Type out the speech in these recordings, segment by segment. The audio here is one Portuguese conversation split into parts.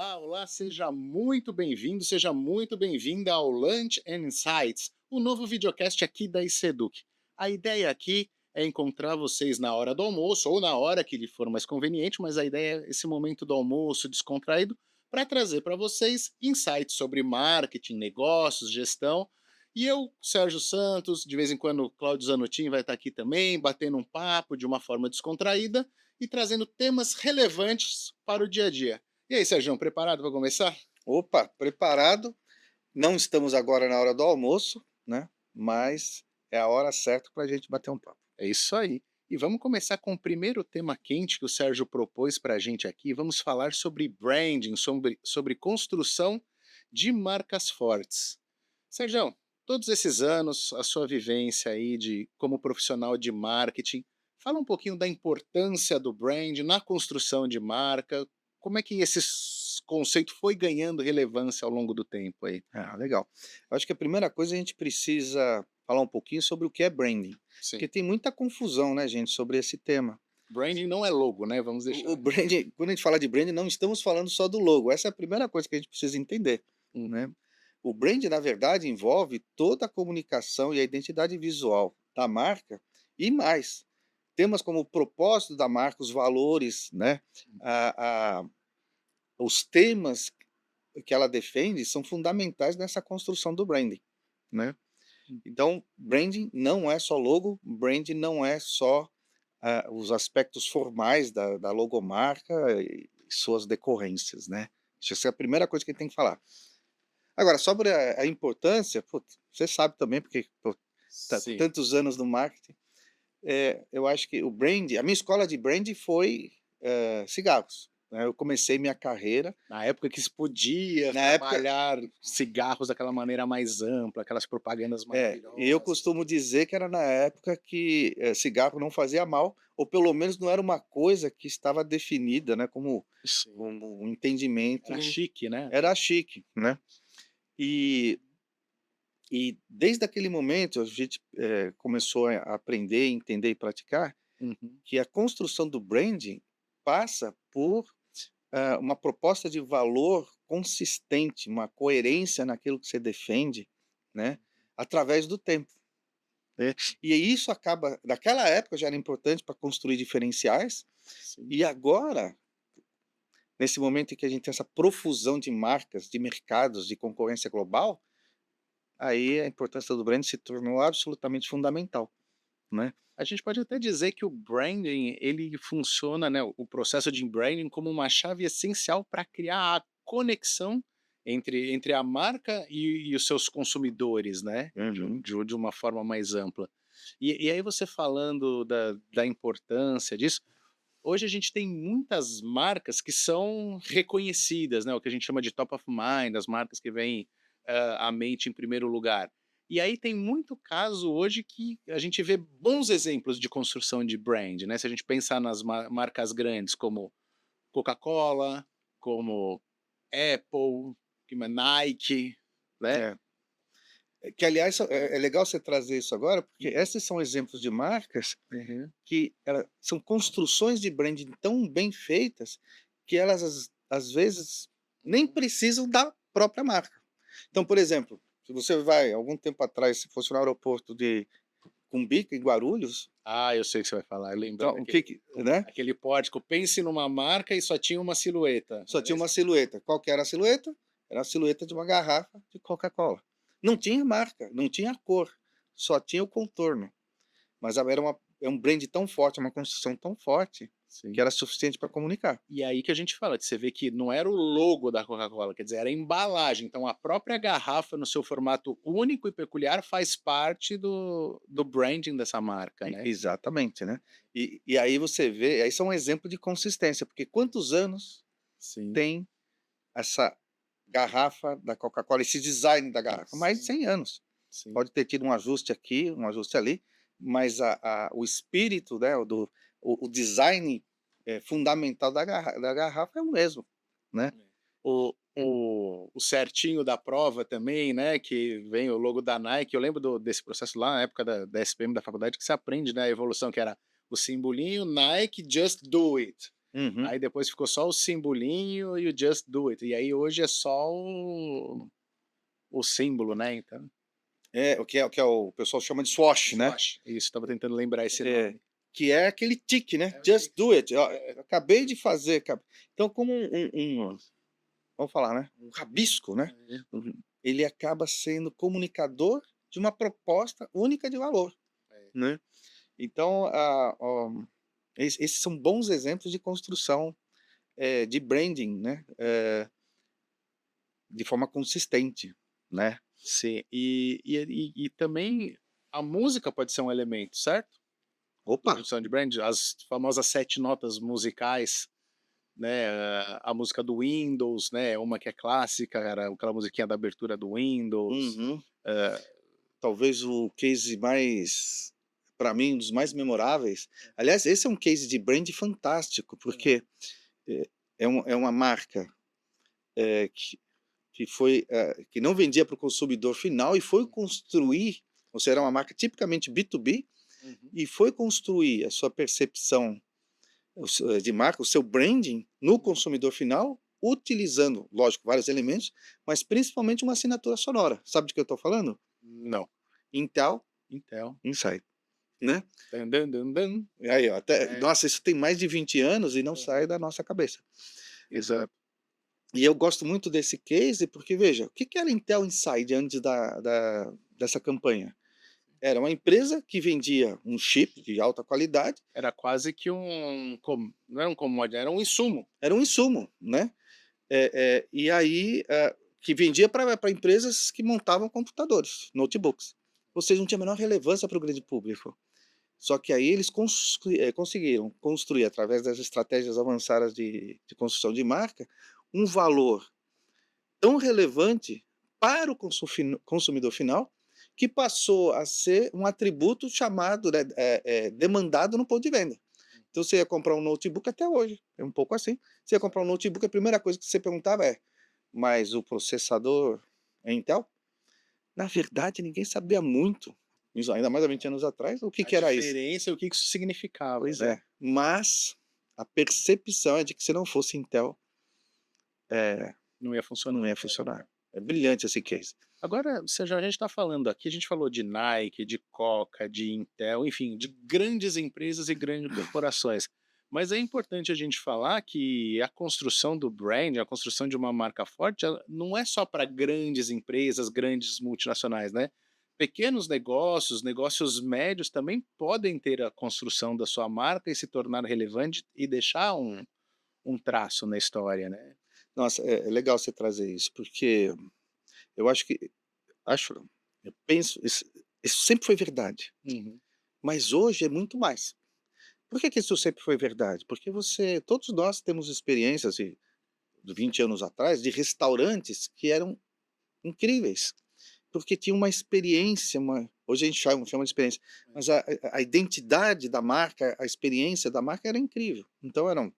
Olá, olá, seja muito bem-vindo, seja muito bem-vinda ao Lunch and Insights, o novo videocast aqui da ICEDUC. A ideia aqui é encontrar vocês na hora do almoço ou na hora que lhe for mais conveniente, mas a ideia é esse momento do almoço descontraído para trazer para vocês insights sobre marketing, negócios, gestão. E eu, Sérgio Santos, de vez em quando o Cláudio Zanottin vai estar aqui também, batendo um papo de uma forma descontraída e trazendo temas relevantes para o dia a dia. E aí, Sérgio, preparado para começar? Opa, preparado. Não estamos agora na hora do almoço, né, mas é a hora certa para a gente bater um papo. É isso aí. E vamos começar com o primeiro tema quente que o Sérgio propôs para a gente aqui. Vamos falar sobre branding, sobre construção de marcas fortes. Sérgio, todos esses anos, a sua vivência aí como profissional de marketing, fala um pouquinho da importância do brand na construção de marca. Como é que conceito foi ganhando relevância ao longo do tempo aí? Ah, legal. Eu acho que a primeira coisa a gente precisa falar um pouquinho sobre o que é branding, Sim. porque tem muita confusão, né, gente, sobre esse tema. Branding não é logo, né? Vamos O deixar. branding, quando a gente fala de branding, não estamos falando só do logo, essa é a primeira coisa que a gente precisa entender, né. Uhum. O brand, na verdade, envolve toda a comunicação e a identidade visual da marca e mais. Temas como o propósito da marca, os valores, né, a os temas que ela defende são fundamentais nessa construção do branding, né. Então, branding não é só logo, branding não é só, os aspectos formais da logomarca e suas decorrências, né. Essa é a primeira coisa que a gente tem que falar. Agora sobre a importância, putz, você sabe também porque, pô, Sim. tantos anos no marketing, eu acho que o brand a minha escola de brand foi, cigarros, né, eu comecei minha carreira Na época que se podia na época trabalhar cigarros daquela maneira mais ampla, aquelas propagandas e eu maravilhosas. costumo dizer que era na época que, cigarro não fazia mal, ou pelo menos não era uma coisa que estava definida, né, como Sim. um entendimento Era chique, né? era chique, né. E desde aquele momento a gente, começou a aprender, entender e praticar Uhum. que a construção do branding passa por, uma proposta de valor consistente, uma coerência naquilo que você defende, né, através do tempo. Né. E isso acaba naquela época já era importante para construir diferenciais, Sim. e agora, nesse momento em que a gente tem essa profusão de marcas, de mercados, de concorrência global, aí a importância do brand se tornou absolutamente fundamental, né. A gente pode até dizer que o branding, ele funciona, né, o processo de branding como uma chave essencial para criar a conexão entre a marca e os seus consumidores, né, Uhum. de uma forma mais ampla. E aí você falando da importância disso, hoje a gente tem muitas marcas que são reconhecidas, né, o que a gente chama de top of mind, as marcas que vêm, à mente em primeiro lugar. E aí tem muito caso hoje que a gente vê bons exemplos de construção de brand, né, se a gente pensar nas marcas grandes como Coca-Cola, como Apple, que mais Nike, né. É. Que aliás é legal você trazer isso agora, porque esses são exemplos de marcas Uhum. que ela são construções de branding tão bem feitas, que elas às vezes nem Uhum. precisam da própria marca. Então, por exemplo, se você vai algum tempo atrás, se fosse no aeroporto de Cumbica, em Guarulhos, Ah, eu sei o que você vai falar, eu lembro então o que que né, aquele pórtico, pense numa marca e só tinha uma silhueta, só não é tinha isso? uma silhueta. Qual que era a silhueta? Era a silhueta de uma garrafa de Coca-Cola. Não tinha marca, não tinha cor, só tinha o contorno. Mas era um brand tão forte, uma construção tão forte, que Sim. era suficiente para comunicar. E aí que a gente fala, que você vê que não era o logo da Coca-Cola, quer dizer, era a embalagem, então a própria garrafa no seu formato único e peculiar faz parte do branding dessa marca, né. Exatamente, né. E aí você vê aí são um exemplo de consistência, porque quantos anos Sim, tem essa garrafa da Coca-Cola, esse design da garrafa? Mais de sim, 100 anos. sim. Pode ter tido um ajuste aqui, um ajuste ali, mas o espírito, né, o design, fundamental da garrafa é o mesmo, né. É. O certinho da prova também, né, que vem o logo da Nike, eu lembro desse processo lá na época da SPM da faculdade que você aprende, né, a evolução que era o simbolinho Nike Just Do It. Uhum. Aí depois ficou só o simbolinho e o Just Do It, e aí hoje é só o símbolo, né, então É, o pessoal chama de swash, né. Swash, isso, estava tentando lembrar esse É, nome. que é aquele tique, né, É o just tique. do it, ó, É, acabei de fazer, então como vamos falar, né, um rabisco, né, é, ele acaba sendo comunicador de uma proposta única de valor, é. né. Então, esses são bons exemplos de construção, de branding, né, de forma consistente, né. Sim, e também a música pode ser um elemento, certo? Opa! Construção de brand, as famosas 7 notas musicais, né, a música do Windows, né, uma que é clássica, era aquela musiquinha da abertura do Windows, Uhum. hã, Talvez o case mais, para mim, um dos mais memoráveis, aliás, esse é um case de brand fantástico, porque, eh, é uma marca, que foi, que não vendia para o consumidor final e foi construir, ou seja, era uma marca tipicamente B2B, uhum. e foi construir a sua percepção, de marca, o seu branding no consumidor final, utilizando, lógico, vários elementos, mas principalmente uma assinatura sonora. Sabe de que eu estou falando? Não, Intel Intel. Inside, né. Dan, dan, dan, dan. E aí, ó, até É, nossa, isso tem mais de 20 anos e não sai aham, da nossa cabeça. exato. E eu gosto muito desse case, porque veja, o que que era Intel Inside antes dessa campanha? Era uma empresa que vendia um chip de alta qualidade, Era quase que não era um commodity, era um insumo. era um insumo, né, e aí, que vendia para empresas que montavam computadores, notebooks. Ou seja, não tinha a menor relevância para o grande público. Só que aí eles conseguiram construir, através das estratégias avançadas de construção de marca, um valor tão relevante para o consumidor final, que passou a ser um atributo chamado, né, demandado no ponto de venda. Então você ia comprar um notebook até hoje, é um pouco assim. Você ia comprar um notebook, a primeira coisa que você perguntava é: "Mas o processador é Intel?". Na verdade, ninguém sabia muito, isso ainda mais há 20 anos atrás, o que A que era isso. diferença e o que que isso significava, Pois né. é, mas a percepção é de que se não fosse Intel, eh, Não ia funcionar. não ia funcionar. É brilhante esse case. Agora, seja, a gente está falando aqui, a gente falou de Nike, de Coca, de Intel, enfim, de grandes empresas e grandes corporações. Mas é importante a gente falar que a construção do brand, a construção de uma marca forte, ela não é só para grandes empresas, grandes multinacionais, né? Pequenos negócios, negócios médios também podem ter a construção da sua marca e se tornar relevante e deixar um traço na história, né? Nossa, é legal você trazer isso, porque eu acho não, eu penso, isso sempre foi verdade, Uhum. mas hoje é muito mais. Por que que isso sempre foi verdade? Porque todos nós temos experiências de 20 anos atrás, de restaurantes que eram incríveis. Porque tinha uma experiência, hoje a gente chama de experiência, mas a identidade da marca, a experiência da marca era incrível. Então era um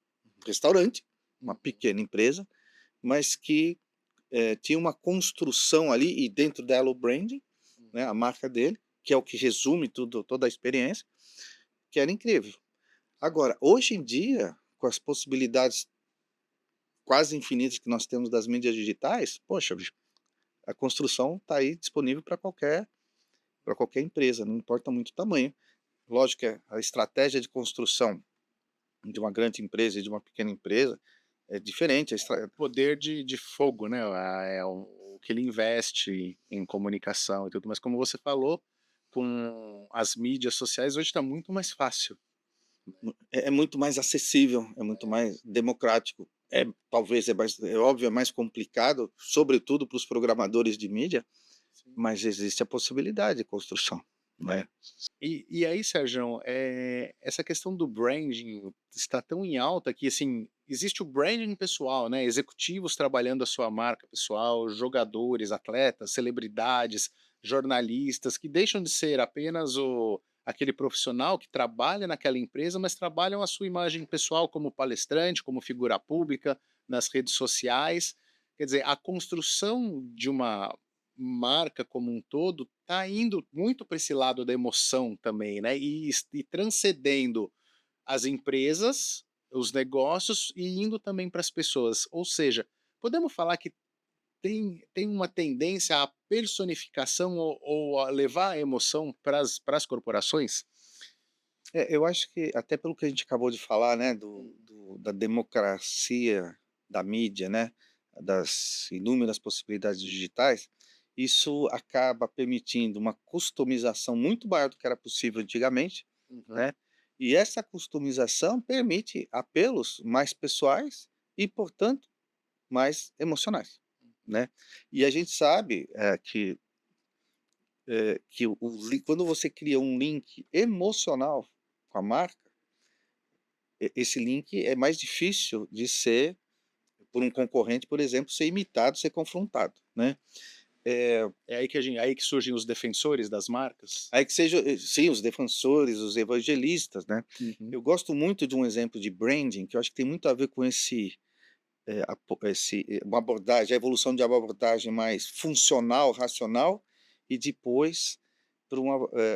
restaurante, uma Uhum. pequena empresa, mas que, tinha uma construção ali e dentro dela o branding, né, a marca dele, que é o que resume toda a experiência, que era incrível. Agora, hoje em dia, com as possibilidades quase infinitas que nós temos das mídias digitais, poxa, bicho, a construção está aí disponível para qualquer empresa, não importa muito o tamanho. Lógico que a estratégia de construção de uma grande empresa e de uma pequena empresa é diferente. Poder de fogo, né, é o que ele investe em comunicação e tudo, mas como você falou, com as mídias sociais hoje está muito mais fácil. É muito mais acessível, é muito mais democrático. Talvez é óbvio, é mais complicado, sobretudo para os programadores de mídia, Sim. mas existe a possibilidade de construção, É. né. E aí, Sérgio, essa questão do branding está tão em alta que, assim, existe o branding pessoal, né, executivos trabalhando a sua marca pessoal, jogadores, atletas, celebridades, jornalistas, que deixam de ser apenas aquele profissional que trabalha naquela empresa, mas trabalham a sua imagem pessoal como palestrante, como figura pública, nas redes sociais. Quer dizer, a construção de uma marca como um todo tá indo muito para esse lado da emoção também, né, e transcendendo as empresas, os negócios e indo também para as pessoas. Ou seja, podemos falar que tem uma tendência à personificação ou a levar a emoção para as corporações? Eu acho que até pelo que a gente acabou de falar, né, da democracia da mídia, né, das inúmeras possibilidades digitais, isso acaba permitindo uma customização muito maior do que era possível antigamente, Uhum. né, e essa customização permite apelos mais pessoais e, portanto, mais emocionais, né. E a gente sabe, que quando você cria um link emocional com a marca, esse link é mais difícil de ser, por um concorrente, por exemplo, ser imitado, ser confrontado, né. Eh, É aí que aí que surgem os defensores das marcas? Aí que seja sim, os defensores, os evangelistas, né. Uhum. Eu gosto muito de um exemplo de branding, que eu acho que tem muito a ver com uma abordagem, a evolução de uma abordagem mais funcional, racional, e depois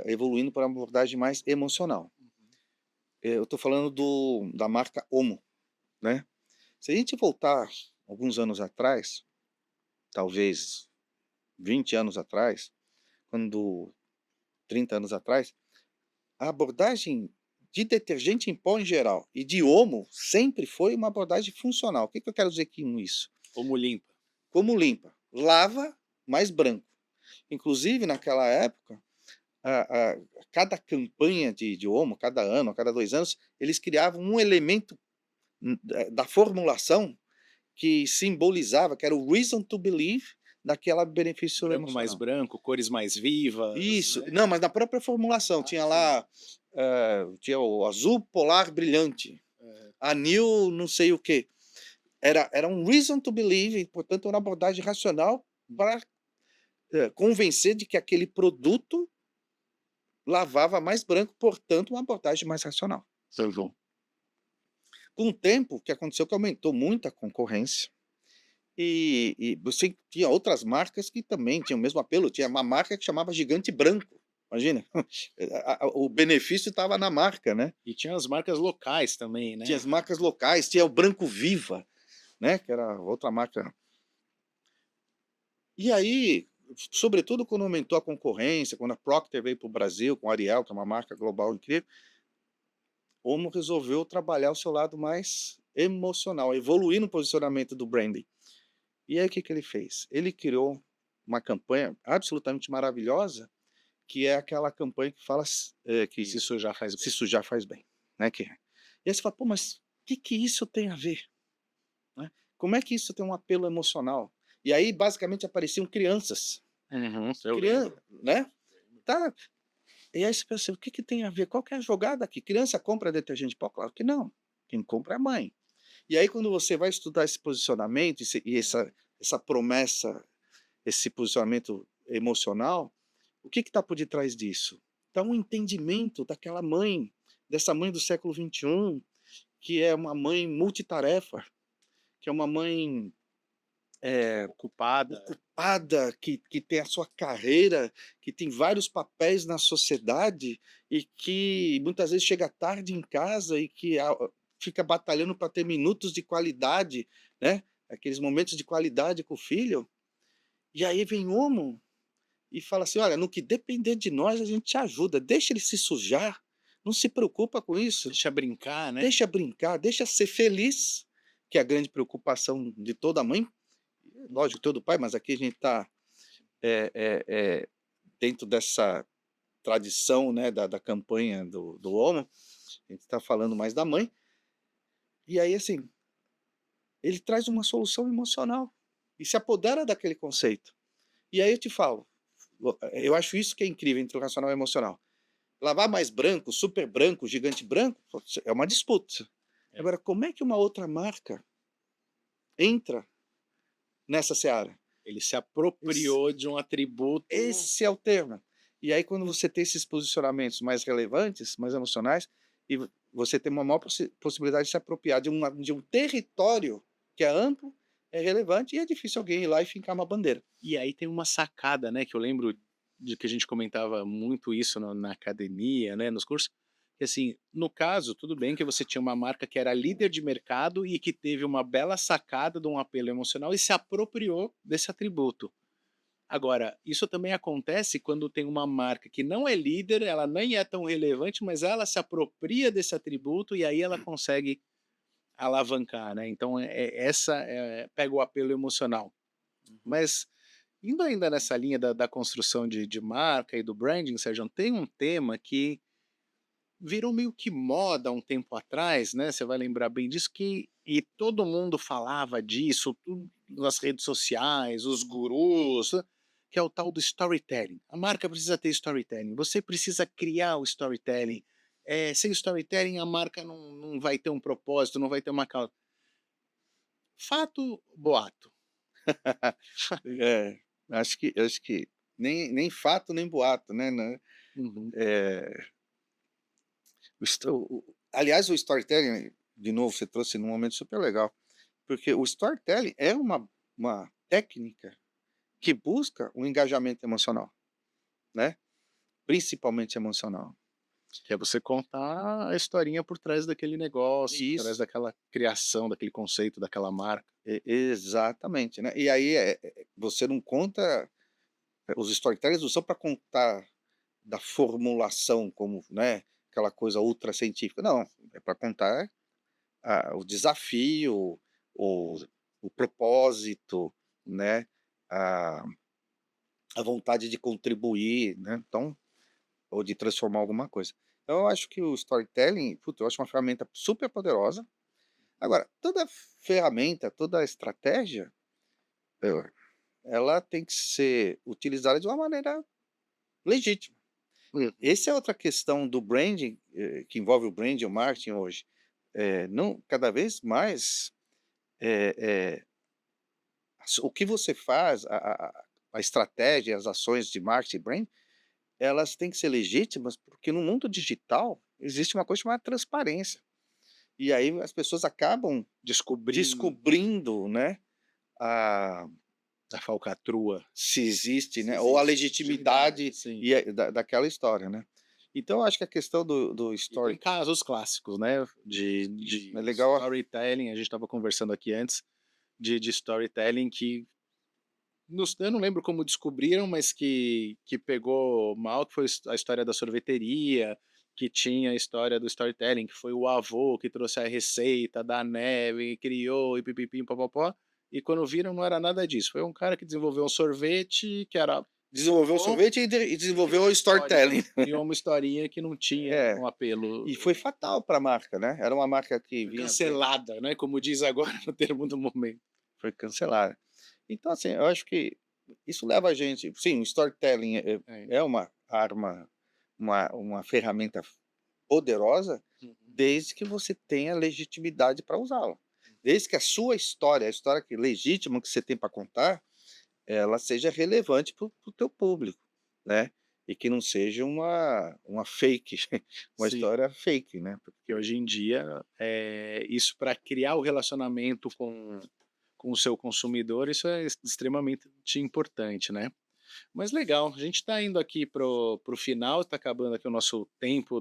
evoluindo para uma abordagem mais emocional. Eu estou falando da marca Omo, né. Se a gente voltar alguns anos atrás, talvez 20 anos atrás, quando 30 anos atrás, a abordagem de detergente em pó em geral e de Omo sempre foi uma abordagem funcional. O que que eu quero dizer com isso? Como limpa. Como limpa? Lava, mais branco. Inclusive naquela época, a cada campanha de Omo, cada ano, a cada 2 anos, eles criavam um elemento, da formulação que simbolizava, que era o reason to believe daquela benefício Branco mais emocional. branco, cores mais vivas, Isso. né. Não, mas na própria formulação Ah, tinha sim. lá, tinha o azul polar brilhante, É. anil não sei o quê. Era um reason to believe, e portanto era uma abordagem racional para, convencer de que aquele produto lavava mais branco, portanto uma abordagem mais racional. Seu João. Com o tempo, o que aconteceu que aumentou muito a concorrência. E você tinha outras marcas que também tinham o mesmo apelo, tinha uma marca que chamava Gigante Branco, imagina, o benefício estava na marca, né. E tinha as marcas locais também, Tinha né. as marcas locais, tinha o Branco Viva, né, que era outra marca. E aí, sobretudo quando aumentou a concorrência, quando a Procter veio para o Brasil com a Ariel, que é uma marca global incrível, Omo resolveu trabalhar o seu lado mais emocional, evoluir no posicionamento do branding. E aí o que que ele fez? Ele criou uma campanha absolutamente maravilhosa, que é aquela campanha que fala Se que sujar faz se bem. sujar faz bem, né, e aí você fala: "Pô, mas o que que isso tem a ver?", né. Como é que isso tem um apelo emocional? E aí basicamente apareciam crianças, Uhum, eu crian lembro. né, tá, e aí você pensa: "O que que tem a ver? Qual que é a jogada aqui? Criança compra detergente de pó? Claro que não, quem compra é a mãe". E aí quando você vai estudar esse posicionamento e essa promessa, esse posicionamento emocional, o que está por detrás disso? Está um entendimento daquela mãe, dessa mãe do século XXI, que é uma mãe multitarefa, que é uma mãe, Ocupada. ocupada, que tem a sua carreira, que tem vários papéis na sociedade e que muitas vezes chega tarde em casa e que fica batalhando para ter minutos de qualidade, né, aqueles momentos de qualidade com o filho. E aí vem Omo e fala assim: "Olha, no que depender de nós, a gente te ajuda, deixa ele se sujar, não se preocupa com isso, Deixa brincar, né. deixa brincar, deixa ser feliz", que é a grande preocupação de toda mãe, lógico, todo pai, mas aqui a gente está, dentro dessa tradição, né, da campanha do Omo, a gente está falando mais da mãe, e aí, assim, ele traz uma solução emocional e se apodera daquele conceito. E aí eu te falo, eu acho isso que é incrível entre o racional e o emocional. Lavar mais branco, super branco, gigante branco, é uma disputa. É. Agora, como é que uma outra marca entra nessa seara? Ele se Esse, apropriou de um atributo. esse é o termo. E aí, quando você tem esses posicionamentos mais relevantes, mais emocionais, e você tem uma maior possibilidade de se apropriar de um território que é amplo, é relevante, e é difícil alguém ir lá e fincar uma bandeira. E aí tem uma sacada, né, que eu lembro de que a gente comentava muito isso na academia, né, nos cursos, Que assim, no caso, tudo bem que você tinha uma marca que era líder de mercado e que teve uma bela sacada de um apelo emocional e se apropriou desse atributo. Agora, isso também acontece quando tem uma marca que não é líder, ela nem é tão relevante, mas ela se apropria desse atributo e aí ela consegue alavancar, né? Então, pega o apelo emocional. Uhum. Mas indo ainda nessa linha da construção de marca e do branding, Sérgio, tem um tema que virou meio que moda um tempo atrás, né, você vai lembrar bem disso, e todo mundo falava disso, tudo nas redes sociais, os gurus, que é o tal do storytelling. A marca precisa ter storytelling, você precisa criar o storytelling. Sem storytelling a marca não vai ter um propósito, não vai ter uma causa. Fato, boato? É, acho que nem fato nem boato, né, Uhum. eh, aliás, o storytelling, de novo, você trouxe num momento super legal, porque o storytelling é uma técnica que busca o engajamento emocional, né, principalmente emocional. Que é você contar a historinha por trás daquele negócio, por trás Isso, daquela criação, daquele conceito, daquela marca. exatamente, né. E aí, você não conta, os storytellers não são para contar da formulação como, né, aquela coisa ultra científica, não, é para contar o desafio, o o propósito, né, a a vontade de contribuir, né, então ou de transformar alguma coisa. Então eu acho que o storytelling, puta, eu acho uma ferramenta super poderosa. Agora, toda ferramenta, toda estratégia, eh, ela tem que ser utilizada de uma maneira legítima. Uhum. Essa é outra questão do branding, que envolve o branding e o marketing hoje. Não, cada vez mais, eh eh, o que você faz, a estratégia, as ações de marketing e brand, elas têm que ser legítimas, porque no mundo digital existe uma coisa chamada transparência. E aí as pessoas acabam Descobrindo descobrindo, né, a a falcatrua. se existe, Se né, ou a existe legitimidade, legitimidade sim. daquela história, né. Então eu acho que a questão do E tem story casos clássicos, né, é de legal. storytelling, a gente estava conversando aqui antes, de storytelling que eu não lembro como descobriram, mas que pegou mal, que foi a história da sorveteria, que tinha a história do storytelling, que foi o avô que trouxe a receita da neve, criou e pipipim, popopó, e quando viram não era nada disso, foi um cara que desenvolveu um sorvete que era Desenvolveu o bom sorvete e e criou desenvolveu o uma historinha, storytelling. criou uma historinha que não tinha É, um apelo, e foi fatal para a marca, né, era uma marca que foi vinha bem, cancelada, né, como diz agora no termo do momento. foi cancelada. Então, assim, eu acho que isso leva a gente, sim, o storytelling É. é uma arma, uma ferramenta poderosa, Uhum. desde que você tenha legitimidade para usá-la. Desde que a sua história, a história que legítima que você tem para contar, ela seja relevante para o teu público, né, e que não seja uma fake, uma Sim. história fake, né, Que porque hoje em dia, isso para criar o relacionamento com o seu consumidor, isso é extremamente importante, né. Mas legal, a gente está indo aqui pro final, está acabando aqui o nosso tempo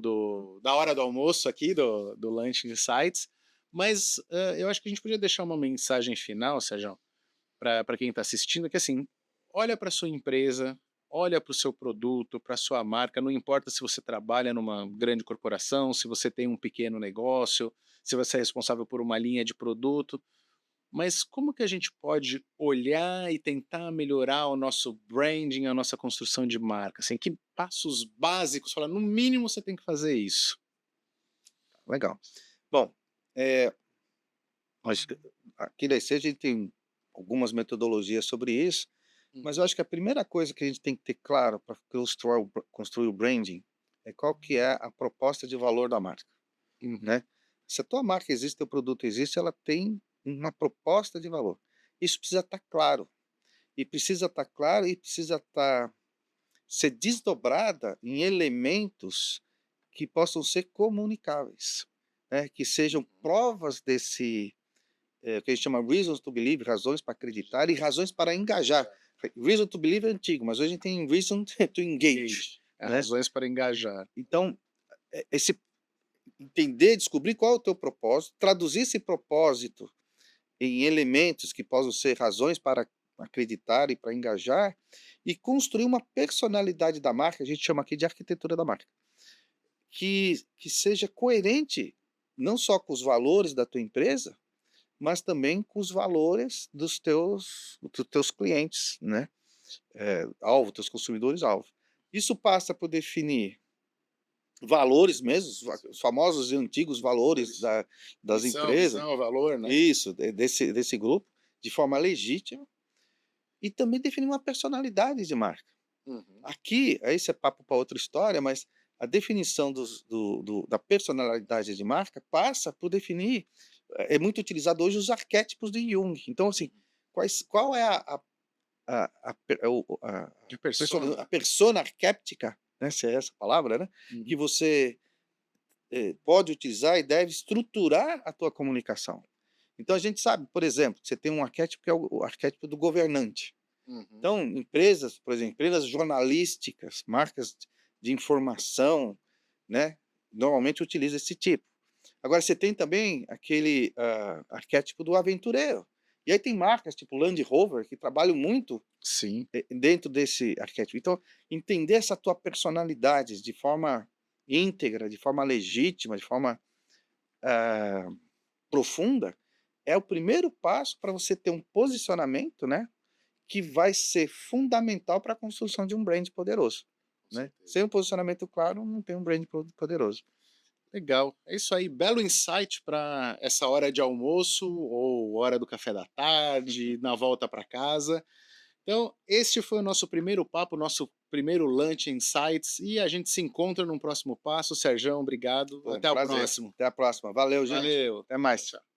da hora do almoço aqui, do Lunch Insights, mas, eu acho que a gente podia deixar uma mensagem final, Sérgio, para quem está assistindo, que assim, olha para sua empresa, olha para o seu produto, para sua marca, não importa se você trabalha numa grande corporação, se você tem um pequeno negócio, se você é responsável por uma linha de produto, mas como que a gente pode olhar e tentar melhorar o nosso branding, a nossa construção de marca? Assim, que passos básicos, fala, no mínimo você tem que fazer isso. legal. Bom, eh, nós aqui da IC a gente tem algumas metodologias sobre isso, mas Uhum, eu acho que a primeira coisa que a gente tem que ter claro para construir o branding, é qual que é a proposta de valor da marca, uhum, né. Se a tua marca existe, teu produto existe, ela tem uma proposta de valor. Isso precisa estar claro, e precisa estar claro e precisa ser desdobrada em elementos que possam ser comunicáveis, né, que sejam uhum. provas desse, que a gente chama reasons to believe, razões para acreditar e razões para engajar. Reason to believe é antigo, mas hoje a gente tem reason to engage, Engage. É, né. razões para engajar. Então, esse entender, descobrir qual é o teu propósito, traduzir esse propósito em elementos que possam ser razões para acreditar e para engajar, e construir uma personalidade da marca, a gente chama aqui de arquitetura da marca, que seja coerente não só com os valores da tua empresa, mas também com os valores dos teus clientes, né, alvo, teus consumidores alvo. Isso passa por definir valores mesmo, os famosos e antigos valores das Missão, empresas, visão, valor, né? isso, desse grupo, de forma legítima, e também definir uma personalidade de marca. Uhum. Aqui, esse é papo para outra história, mas a definição da personalidade de marca passa por definir, é muito utilizado hoje os arquétipos de Jung. Então, assim, qual é a per o De persona. a persona arquética, né, se é essa a palavra, né, que Uhum. você, pode utilizar e deve estruturar a tua comunicação. Então a gente sabe, por exemplo, que você tem um arquétipo que é o arquétipo do governante. Uhum. Então, empresas, por exemplo, empresas jornalísticas, marcas de informação, né, normalmente utiliza esse tipo. Agora você tem também aquele, arquétipo do aventureiro. E aí tem marcas tipo Land Rover que trabalham muito, Sim. dentro desse arquétipo. Então, entender essa tua personalidade de forma íntegra, de forma legítima, de forma, ah, profunda, é o primeiro passo para você ter um posicionamento, né, que vai ser fundamental para a construção de um brand poderoso, Com né. certeza. Sem um posicionamento claro, não tem um brand poderoso. Legal. É isso aí, belo insight para essa hora de almoço ou hora do café da tarde, na volta para casa. Então, este foi o nosso primeiro papo, nosso primeiro Lunch Insights e a gente se encontra num próximo passo. Serjão, obrigado. Foi um Até o prazer. próximo. Até a próxima. Valeu, gente. Valeu. Até mais. Tchau.